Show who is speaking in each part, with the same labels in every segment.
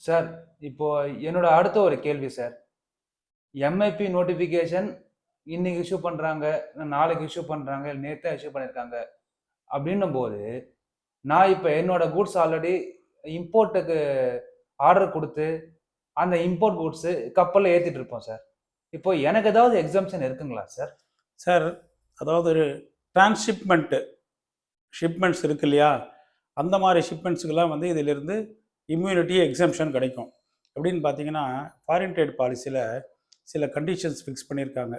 Speaker 1: Sir, இப்போ என்னோட அடுத்த ஒரு கேள்வி சார். எம்ஐபி நோட்டிஃபிகேஷன் இன்னைக்கு இஷ்யூ பண்றாங்க, நாளைக்கு இஷ்யூ பண்றாங்க, நேத்து தான் இஷ்யூ பண்ணியிருக்காங்க. அப்படின்னும்போது, நான் இப்ப என்னோட கூட்ஸ் ஆல்ரெடி இம்போர்ட்டுக்கு ஆர்டர் குடுத்து, அந்த இம்போர்ட் கூட்ஸ் கப்பல்ல ஏத்திட்டு இருப்போம் சார். இப்போ எனக்கு ஏதாவது எக்ஸம்ப்ஷன் இருக்குங்களா சார்?
Speaker 2: சார், அதாவது ஷிப்மெண்ட்ஸ் இருக்கு இல்லையா, அந்த மாதிரி ஷிப்மெண்ட்ஸுக்கெல்லாம் வந்து இதிலிருந்து இம்யூனிட்டி எக்ஸம்ஷன் கிடைக்கும். எப்படின்னு பார்த்தீங்கன்னா, ஃபாரின் ட்ரேட் பாலிசியில் சில கண்டிஷன்ஸ் ஃபிக்ஸ் பண்ணியிருக்காங்க.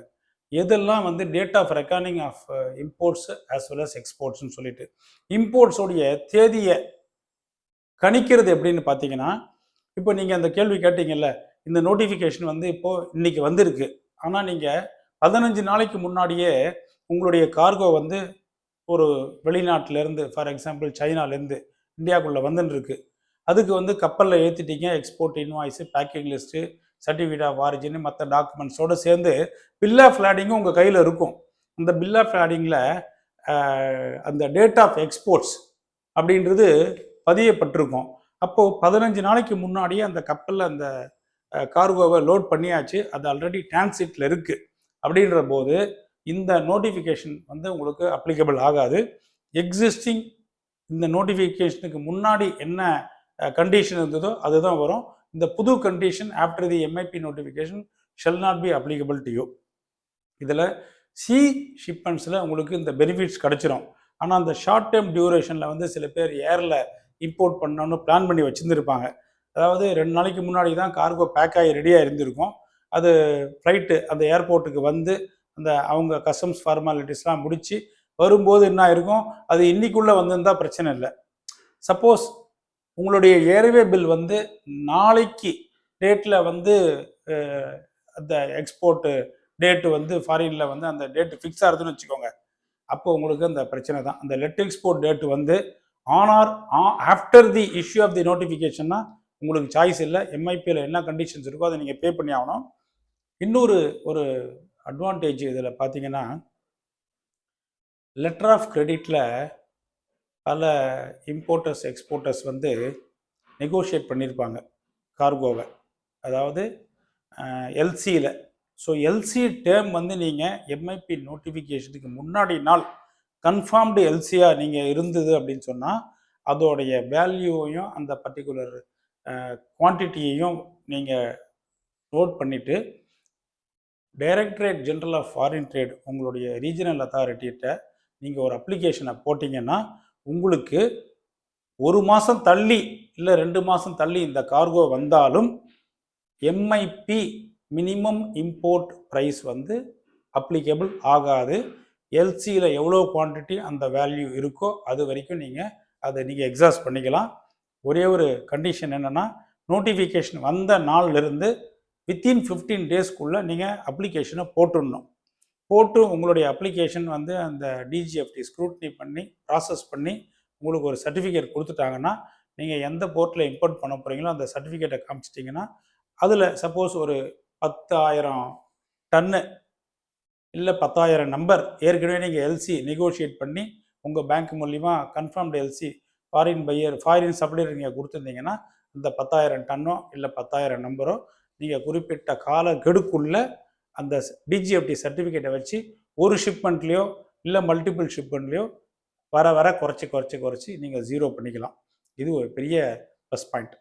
Speaker 2: எதெல்லாம் வந்து date of recording of imports as well as எக்ஸ்போர்ட்ஸ்னு சொல்லிட்டு, இம்போர்ட்ஸோடைய தேதியை கணிக்கிறது எப்படின்னு பார்த்தீங்கன்னா, இப்போ நீங்கள் அந்த கேள்வி கேட்டீங்கல்ல, இந்த நோட்டிஃபிகேஷன் வந்து இப்போது இன்றைக்கி வந்திருக்கு. ஆனால் நீங்கள் 15 நாளைக்கு முன்னாடியே உங்களுடைய கார்கோ வந்து ஒரு வெளிநாட்டிலேருந்து, ஃபார் எக்ஸாம்பிள் சைனாலேருந்து இந்தியாவுக்குள்ளே வந்துன்னு அதுக்கு வந்து கப்பலில் ஏற்றிட்டீங்க. Export invoice, packing list, certificate of origin, மற்ற டாக்குமெண்ட்ஸோடு சேர்ந்து பில் ஆஃப் லேடிங்கும் உங்கள் கையில் இருக்கும். அந்த பில் ஆஃப் லேடிங்கில் அந்த டேட் ஆஃப் எக்ஸ்போர்ட்ஸ் அப்படின்றது பதியப்பட்டிருக்கும். அப்போது 15 நாளைக்கு முன்னாடியே அந்த கப்பலில் அந்த கார்கோவை லோட் பண்ணியாச்சு, அது ஆல்ரெடி டிரான்சிட்டில் இருக்குது. அப்படின்ற போது இந்த நோட்டிஃபிகேஷன் வந்து உங்களுக்கு அப்ளிகபிள் ஆகாது. எக்ஸிஸ்டிங் இந்த நோட்டிஃபிகேஷனுக்கு முன்னாடி என்ன கண்டிஷன் இருந்ததோ அதுதான் வரும். இந்த புது condition after the MIP notification shall not be applicable to you. இதில் சி ஷிப்மெண்ட்ஸில் உங்களுக்கு இந்த பெனிஃபிட்ஸ் கிடச்சிரும். ஆனால் அந்த ஷார்ட் டேர்ம் டியூரேஷனில் வந்து சில பேர் ஏரில் இம்போர்ட் பண்ணணும்னு பிளான் பண்ணி வச்சுருந்துருப்பாங்க. அதாவது 2 நாளைக்கு முன்னாடி தான் கார்கோ பேக் ஆகி ரெடியாக இருந்திருக்கும். அது ஃப்ளைட்டு அந்த ஏர்போர்ட்டுக்கு வந்து அந்த அவங்க கஸ்டம்ஸ் ஃபார்மாலிட்டிஸ்லாம் முடித்து வரும்போது என்ன இருக்கும், அது இன்னைக்குள்ளே வந்திருந்தால் பிரச்சனை இல்லை. சப்போஸ் உங்களுடைய ஏர்வே பில் வந்து நாளைக்கு டேட்டில் வந்து அந்த எக்ஸ்போர்ட்டு டேட்டு வந்து ஃபாரினில் வந்து அந்த டேட்டு ஃபிக்ஸ் ஆகுதுன்னு வச்சுக்கோங்க. அப்போ உங்களுக்கு அந்த பிரச்சனை தான். அந்த லெட் எக்ஸ்போர்ட் டேட்டு வந்து after the issue of the நோட்டிஃபிகேஷன்னா உங்களுக்கு சாய்ஸ் இல்லை. எம்ஐபியில் என்ன கண்டிஷன்ஸ் இருக்கோ அதை நீங்கள் பே பண்ணி ஆகணும். இன்னொரு ஒரு அட்வான்டேஜ் இதில் பார்த்தீங்கன்னா, லெட்டர் ஆஃப் கிரெடிட்டில் பல இம்போர்ட்டர்ஸ் எக்ஸ்போர்ட்டர்ஸ் வந்து நெகோஷியேட் பண்ணியிருப்பாங்க கார்கோவை, அதாவது எல்சியில். ஸோ எல்சி டேர்ம் வந்து நீங்கள் எம்ஐபி நோட்டிஃபிகேஷனுக்கு முன்னாடி நாள் கன்ஃபார்ம்டு எல்சியாக நீங்கள் இருந்தது அப்படின்னு சொன்னால் அதோடைய வேல்யூவையும் அந்த பர்டிகுலர் குவான்டிட்டியையும் நீங்கள் நோட் பண்ணிவிட்டு directorate general of foreign trade உங்களுடைய ரீஜனல் அத்தாரிட்டிகிட்ட நீங்கள் ஒரு அப்ளிகேஷனை போட்டிங்கன்னா உங்களுக்கு 1 மாதம் தள்ளி இல்லை 2 மாதம் தள்ளி இந்த கார்கோ வந்தாலும் எம்ஐபி மினிமம் இம்போர்ட் ப்ரைஸ் வந்து அப்ளிகபிள் ஆகாது. எல்சியில் எவ்வளோ குவான்டிட்டி அந்த வேல்யூ இருக்கோ அது வரைக்கும் அதை நீங்கள் எக்ஸாஸ்ட் பண்ணிக்கலாம். ஒரே ஒரு கண்டிஷன் என்னென்னா, நோட்டிஃபிகேஷன் வந்த நாள்லேருந்து வித்தின் 15 டேஸ்க்குள்ளே நீங்கள் அப்ளிகேஷனை போட்டுடணும். போட்டு உங்களுடைய அப்ளிகேஷன் வந்து அந்த டிஜிஎஃப்டி ஸ்க்ரூட்னி பண்ணி ப்ராசஸ் பண்ணி உங்களுக்கு ஒரு சர்டிஃபிகேட் கொடுத்துட்டாங்கன்னா, நீங்கள் எந்த போர்ட்டில் இம்போர்ட் பண்ண போகிறீங்களோ அந்த சர்டிஃபிகேட்டை காமிச்சிட்டிங்கன்னா அதில் சப்போஸ் ஒரு 10,000 டன்னு இல்லை 10,000 நம்பர் ஏற்கனவே நீங்கள் எல்சி நெகோஷியேட் பண்ணி உங்கள் பேங்க் மூலிமா கன்ஃபார்ம்டு எல்சி ஃபாரின் சப்ளையர் நீங்கள் கொடுத்துருந்தீங்கன்னா இந்த 10,000 டன்னோ இல்லை 10,000 நம்பரோ நீங்கள் குறிப்பிட்ட கால கெடுக்குள்ள அந்த டிஜிஎஃப்டி சர்டிஃபிகேட்டை வச்சு ஒரு ஷிப்மெண்ட்லேயோ இல்லை மல்டிபிள் ஷிப்மெண்ட்லேயோ வர குறைச்சி நீங்கள் 0 பண்ணிக்கலாம். இது ஒரு பெரிய ப்ளஸ் பாயிண்ட்.